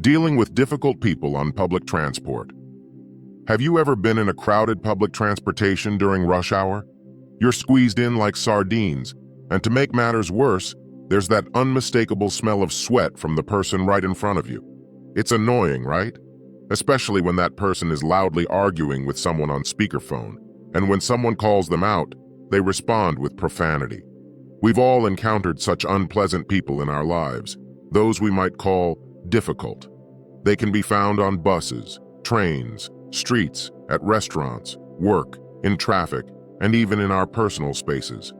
Dealing with difficult people on public transport. Have you ever been in a crowded public transportation during rush hour? You're squeezed in like sardines, and to make matters worse, there's that unmistakable smell of sweat from the person right in front of you. It's annoying, right? Especially when that person is loudly arguing with someone on speakerphone, and when someone calls them out, they respond with profanity. We've all encountered such unpleasant people in our lives, those we might call difficult. They can be found on buses, trains, streets, at restaurants, work, in traffic, and even in our personal spaces.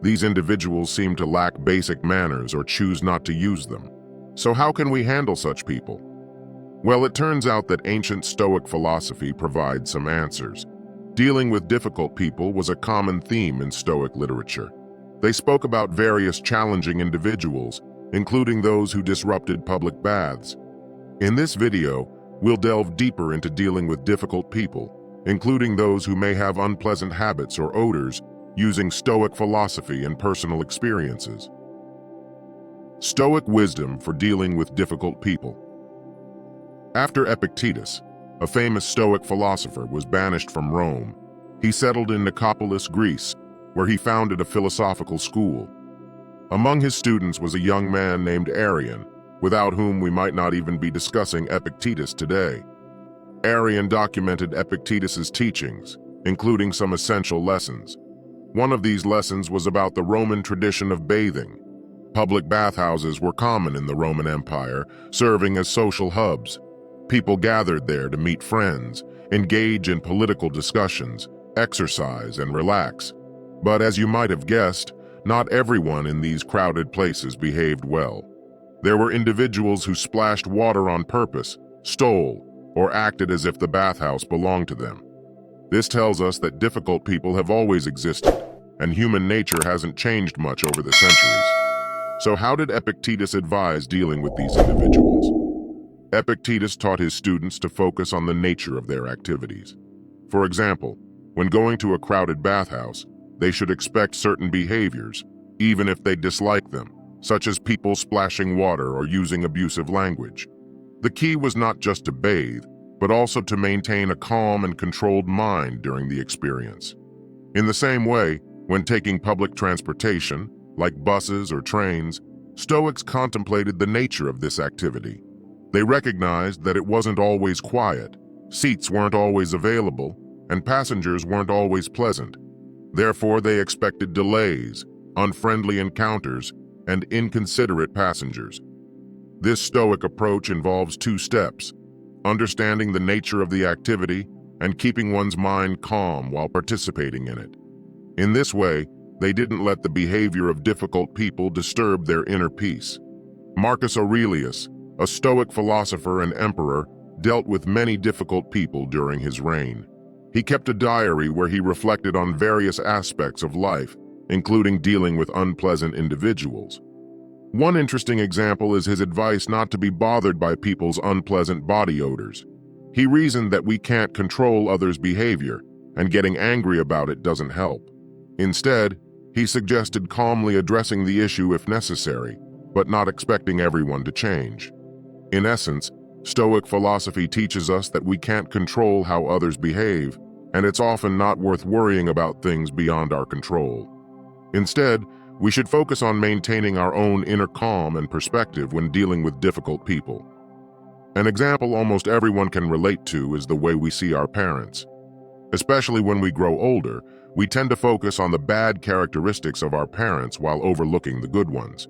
These individuals seem to lack basic manners or choose not to use them. So how can we handle such people? Well, it turns out that ancient Stoic philosophy provides some answers. Dealing with difficult people was a common theme in Stoic literature. They spoke about various challenging individuals, including those who disrupted public baths. In this video, we'll delve deeper into dealing with difficult people, including those who may have unpleasant habits or odors, using Stoic philosophy and personal experiences. Stoic wisdom for dealing with difficult people. After Epictetus, a famous Stoic philosopher, was banished from Rome, he settled in Nicopolis, Greece, where he founded a philosophical school. Among his students was a young man named Arrian, without whom we might not even be discussing Epictetus today. Arrian documented Epictetus's teachings, including some essential lessons. One of these lessons was about the Roman tradition of bathing. Public bathhouses were common in the Roman Empire, serving as social hubs. People gathered there to meet friends, engage in political discussions, exercise, and relax. But as you might have guessed, not everyone in these crowded places behaved well. There were individuals who splashed water on purpose, stole, or acted as if the bathhouse belonged to them. This tells us that difficult people have always existed, and human nature hasn't changed much over the centuries. So how did Epictetus advise dealing with these individuals? Epictetus taught his students to focus on the nature of their activities. For example, when going to a crowded bathhouse, they should expect certain behaviors, even if they dislike them, such as people splashing water or using abusive language. The key was not just to bathe, but also to maintain a calm and controlled mind during the experience. In the same way, when taking public transportation, like buses or trains, Stoics contemplated the nature of this activity. They recognized that it wasn't always quiet, seats weren't always available, and passengers weren't always pleasant. Therefore, they expected delays, unfriendly encounters, and inconsiderate passengers. This Stoic approach involves two steps: understanding the nature of the activity and keeping one's mind calm while participating in it. In this way, they didn't let the behavior of difficult people disturb their inner peace. Marcus Aurelius, a Stoic philosopher and emperor, dealt with many difficult people during his reign. He kept a diary where he reflected on various aspects of life, including dealing with unpleasant individuals. One interesting example is his advice not to be bothered by people's unpleasant body odors. He reasoned that we can't control others' behavior, and getting angry about it doesn't help. Instead, he suggested calmly addressing the issue if necessary, but not expecting everyone to change. In essence, Stoic philosophy teaches us that we can't control how others behave, and it's often not worth worrying about things beyond our control. Instead, we should focus on maintaining our own inner calm and perspective when dealing with difficult people. An example almost everyone can relate to is the way we see our parents. Especially when we grow older, we tend to focus on the bad characteristics of our parents while overlooking the good ones.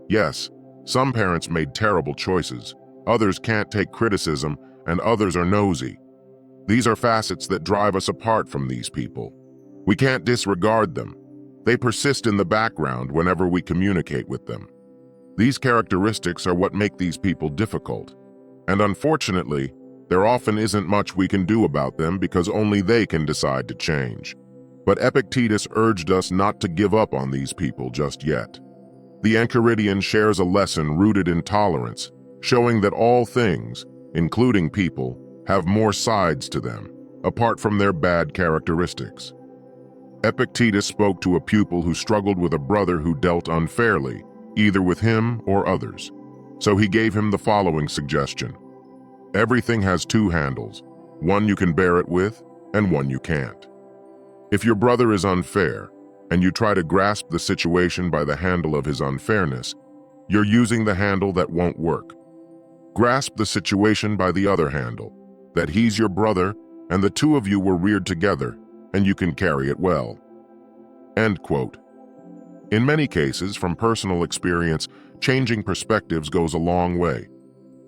Yes, some parents made terrible choices, others can't take criticism, and others are nosy. These are facets that drive us apart from these people. We can't disregard them. They persist in the background whenever we communicate with them. These characteristics are what make these people difficult. And unfortunately, there often isn't much we can do about them because only they can decide to change. But Epictetus urged us not to give up on these people just yet. The Enchiridion shares a lesson rooted in tolerance, showing that all things, including people, have more sides to them, apart from their bad characteristics. Epictetus spoke to a pupil who struggled with a brother who dealt unfairly, either with him or others. So he gave him the following suggestion: Everything has two handles, one you can bear it with and one you can't. If your brother is unfair and you try to grasp the situation by the handle of his unfairness, you're using the handle that won't work. Grasp the situation by the other handle, that he's your brother and the two of you were reared together and you can carry it well. End quote. In many cases, from personal experience, changing perspectives goes a long way.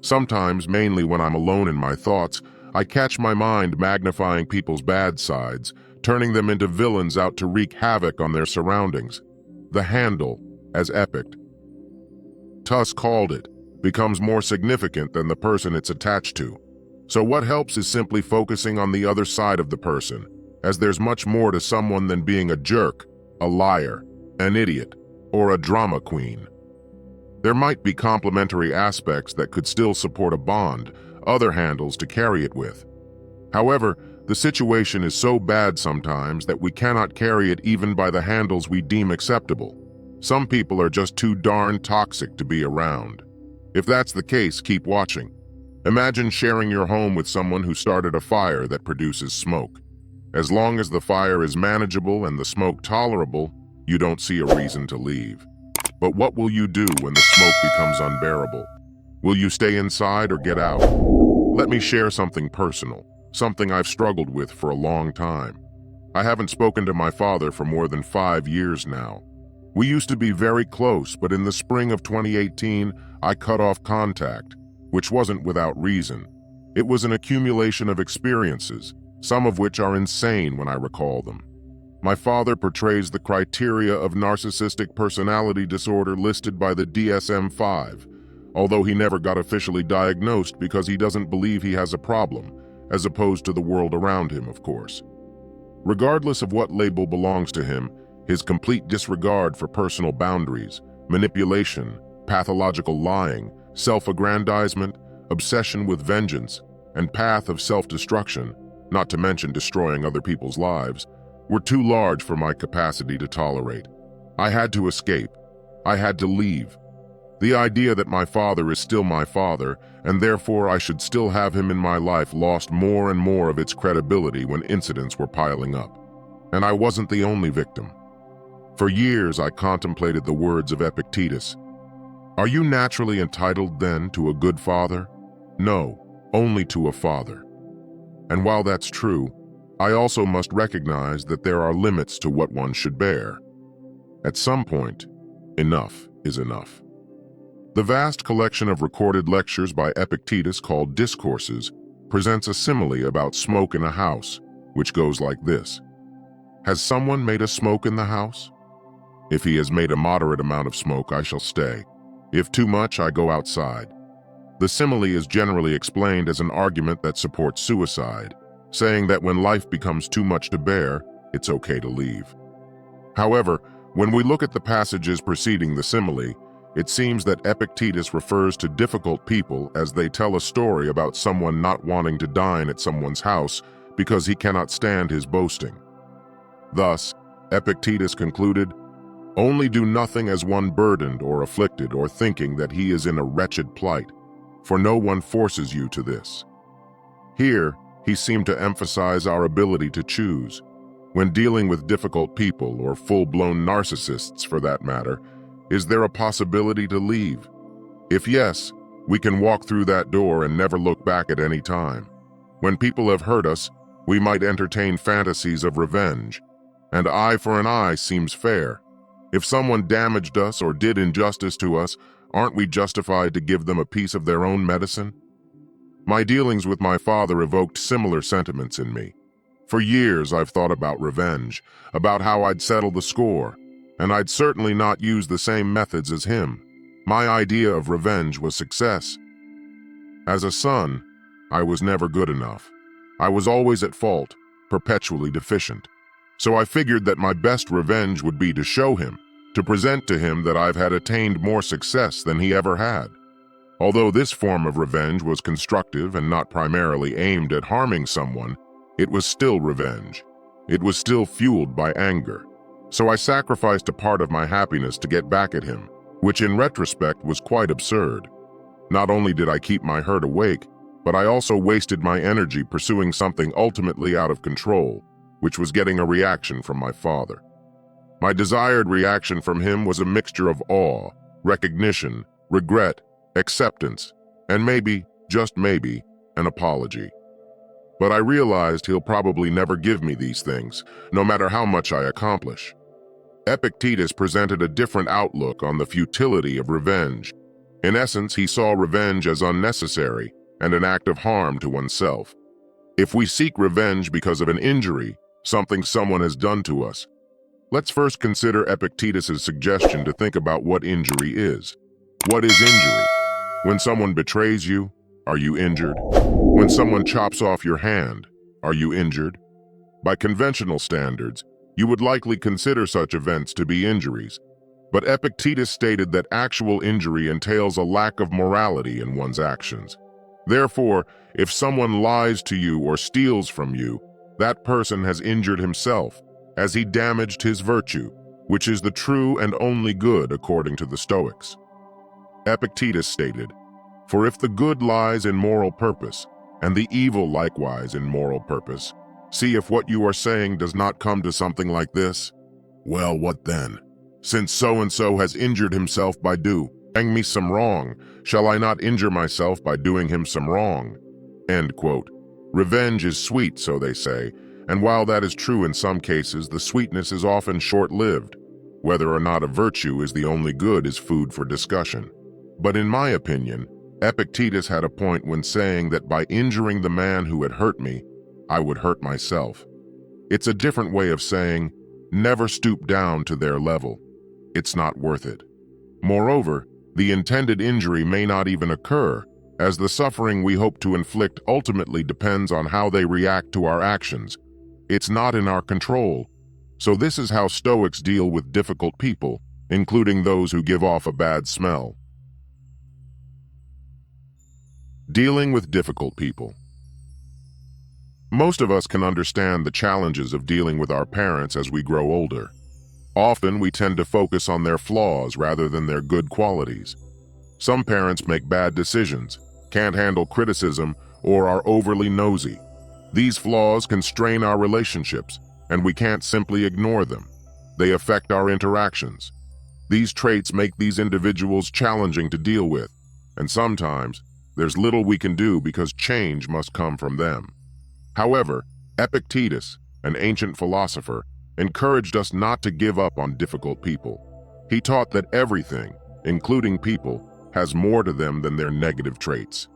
Sometimes, mainly when I'm alone in my thoughts, I catch my mind magnifying people's bad sides, turning them into villains out to wreak havoc on their surroundings. The handle, as epic Tuss called it, becomes more significant than the person it's attached to. So what helps is simply focusing on the other side of the person, as there's much more to someone than being a jerk, a liar, an idiot, or a drama queen. There might be complementary aspects that could still support a bond, other handles to carry it with. However, the situation is so bad sometimes that we cannot carry it even by the handles we deem acceptable. Some people are just too darn toxic to be around. If that's the case, keep watching. Imagine sharing your home with someone who started a fire that produces smoke. As long as the fire is manageable and the smoke tolerable, you don't see a reason to leave. But what will you do when the smoke becomes unbearable? Will you stay inside or get out? Let me share something personal, something I've struggled with for a long time. I haven't spoken to my father for more than 5 years now. We used to be very close, but in the spring of 2018, I cut off contact, which wasn't without reason. It was an accumulation of experiences, some of which are insane when I recall them. My father portrays the criteria of narcissistic personality disorder listed by the DSM-5, although he never got officially diagnosed because he doesn't believe he has a problem, as opposed to the world around him, of course. Regardless of what label belongs to him, his complete disregard for personal boundaries, manipulation, pathological lying, self-aggrandizement, obsession with vengeance, and path of self-destruction, not to mention destroying other people's lives, were too large for my capacity to tolerate. I had to escape. I had to leave. The idea that my father is still my father, and therefore I should still have him in my life, lost more and more of its credibility when incidents were piling up. And I wasn't the only victim. For years, I contemplated the words of Epictetus. Are you naturally entitled, then, to a good father? No, only to a father. And while that's true, I also must recognize that there are limits to what one should bear. At some point, enough is enough. The vast collection of recorded lectures by Epictetus called Discourses presents a simile about smoke in a house, which goes like this. Has someone made a smoke in the house? If he has made a moderate amount of smoke, I shall stay. If too much, I go outside. The simile is generally explained as an argument that supports suicide, saying that when life becomes too much to bear, it's okay to leave. However, when we look at the passages preceding the simile, it seems that Epictetus refers to difficult people as they tell a story about someone not wanting to dine at someone's house because he cannot stand his boasting. Thus, Epictetus concluded, only do nothing as one burdened or afflicted or thinking that he is in a wretched plight, for no one forces you to this. Here, he seemed to emphasize our ability to choose. When dealing with difficult people, or full-blown narcissists for that matter, is there a possibility to leave? If yes, we can walk through that door and never look back at any time. When people have hurt us, we might entertain fantasies of revenge, and eye for an eye seems fair. If someone damaged us or did injustice to us, aren't we justified to give them a piece of their own medicine? My dealings with my father evoked similar sentiments in me. For years, I've thought about revenge, about how I'd settle the score, and I'd certainly not use the same methods as him. My idea of revenge was success. As a son, I was never good enough. I was always at fault, perpetually deficient. So I figured that my best revenge would be to show him, to present to him that I've had attained more success than he ever had. Although this form of revenge was constructive and not primarily aimed at harming someone, it was still revenge. It was still fueled by anger. So I sacrificed a part of my happiness to get back at him, which in retrospect was quite absurd. Not only did I keep my hurt awake, but I also wasted my energy pursuing something ultimately out of control, which was getting a reaction from my father. My desired reaction from him was a mixture of awe, recognition, regret, acceptance, and maybe, just maybe, an apology. But I realized he'll probably never give me these things, no matter how much I accomplish. Epictetus presented a different outlook on the futility of revenge. In essence, he saw revenge as unnecessary and an act of harm to oneself. If we seek revenge because of an injury, something someone has done to us, let's first consider Epictetus's suggestion to think about what injury is. What is injury? When someone betrays you, are you injured? When someone chops off your hand, are you injured? By conventional standards, you would likely consider such events to be injuries. But Epictetus stated that actual injury entails a lack of morality in one's actions. Therefore, if someone lies to you or steals from you, that person has injured himself, as he damaged his virtue, which is the true and only good according to the Stoics. Epictetus stated, "For if the good lies in moral purpose, and the evil likewise in moral purpose, see if what you are saying does not come to something like this. Well, what then? Since so-and-so has injured himself by doing me some wrong, shall I not injure myself by doing him some wrong?" End quote. Revenge is sweet, so they say, and while that is true in some cases, the sweetness is often short-lived. Whether or not a virtue is the only good is food for discussion. But in my opinion, Epictetus had a point when saying that by injuring the man who had hurt me, I would hurt myself. It's a different way of saying, never stoop down to their level. It's not worth it. Moreover, the intended injury may not even occur, as the suffering we hope to inflict ultimately depends on how they react to our actions. It's not in our control. So this is how Stoics deal with difficult people, including those who give off a bad smell. Dealing with difficult people. Most of us can understand the challenges of dealing with our parents as we grow older. Often we tend to focus on their flaws rather than their good qualities. Some parents make bad decisions, can't handle criticism, or are overly nosy. These flaws can strain our relationships, and we can't simply ignore them. They affect our interactions. These traits make these individuals challenging to deal with, and sometimes there's little we can do because change must come from them. However, Epictetus, an ancient philosopher, encouraged us not to give up on difficult people. He taught that everything, including people, has more to them than their negative traits.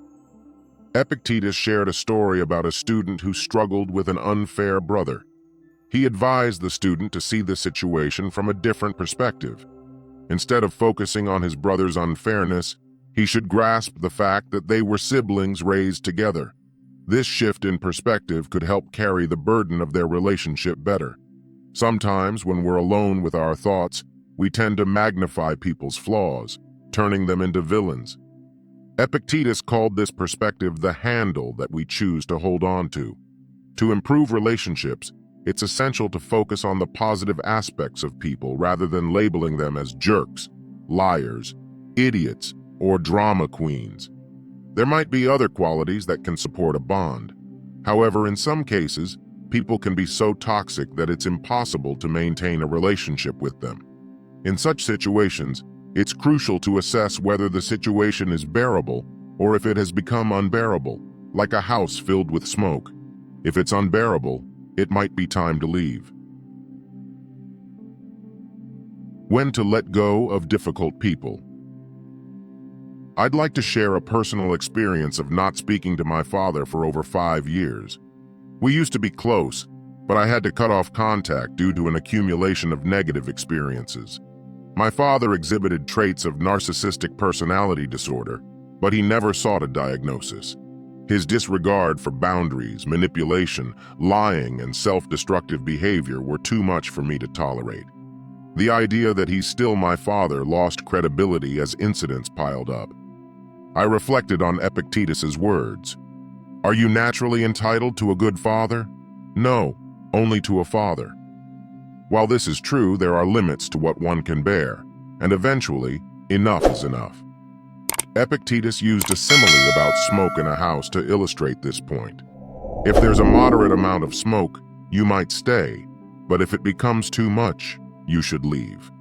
Epictetus shared a story about a student who struggled with an unfair brother. He advised the student to see the situation from a different perspective. Instead of focusing on his brother's unfairness, he should grasp the fact that they were siblings raised together. This shift in perspective could help carry the burden of their relationship better. Sometimes, when we're alone with our thoughts, we tend to magnify people's flaws, turning them into villains. Epictetus called this perspective the handle that we choose to hold on to. To improve relationships, it's essential to focus on the positive aspects of people rather than labeling them as jerks, liars, idiots, or drama queens. There might be other qualities that can support a bond. However, in some cases, people can be so toxic that it's impossible to maintain a relationship with them. In such situations, it's crucial to assess whether the situation is bearable or if it has become unbearable, like a house filled with smoke. If it's unbearable, it might be time to leave. When to let go of difficult people. I'd like to share a personal experience of not speaking to my father for over 5 years. We used to be close, but I had to cut off contact due to an accumulation of negative experiences. My father exhibited traits of narcissistic personality disorder, but he never sought a diagnosis. His disregard for boundaries, manipulation, lying, and self-destructive behavior were too much for me to tolerate. The idea that he's still my father lost credibility as incidents piled up. I reflected on Epictetus's words. Are you naturally entitled to a good father? No, only to a father. While this is true, there are limits to what one can bear, and eventually, enough is enough. Epictetus used a simile about smoke in a house to illustrate this point. If there's a moderate amount of smoke, you might stay, but if it becomes too much, you should leave.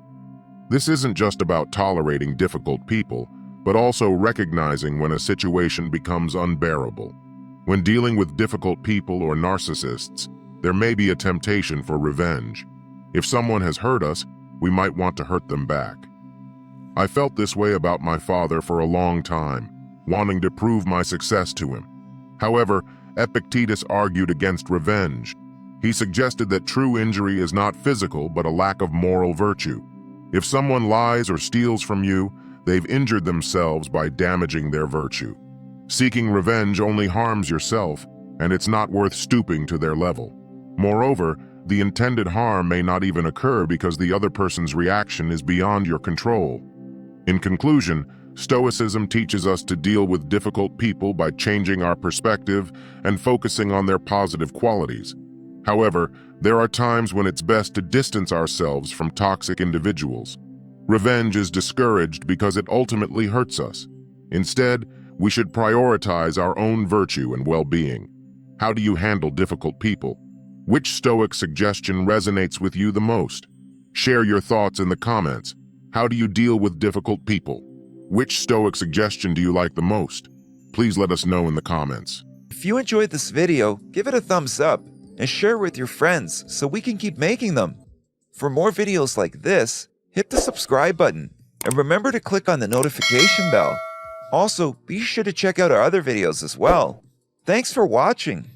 This isn't just about tolerating difficult people, but also recognizing when a situation becomes unbearable. When dealing with difficult people or narcissists, there may be a temptation for revenge. If someone has hurt us, we might want to hurt them back. I felt this way about my father for a long time, wanting to prove my success to him. However, Epictetus argued against revenge. He suggested that true injury is not physical but a lack of moral virtue. If someone lies or steals from you, they've injured themselves by damaging their virtue. Seeking revenge only harms yourself, and it's not worth stooping to their level. Moreover, the intended harm may not even occur because the other person's reaction is beyond your control. In conclusion, Stoicism teaches us to deal with difficult people by changing our perspective and focusing on their positive qualities. However, there are times when it's best to distance ourselves from toxic individuals. Revenge is discouraged because it ultimately hurts us. Instead, we should prioritize our own virtue and well-being. How do you handle difficult people? Which Stoic suggestion resonates with you the most? Share your thoughts in the comments. How do you deal with difficult people? Which Stoic suggestion do you like the most? Please let us know in the comments. If you enjoyed this video, give it a thumbs up and share it with your friends so we can keep making them. For more videos like this, hit the subscribe button and remember to click on the notification bell. Also, be sure to check out our other videos as well. Thanks for watching.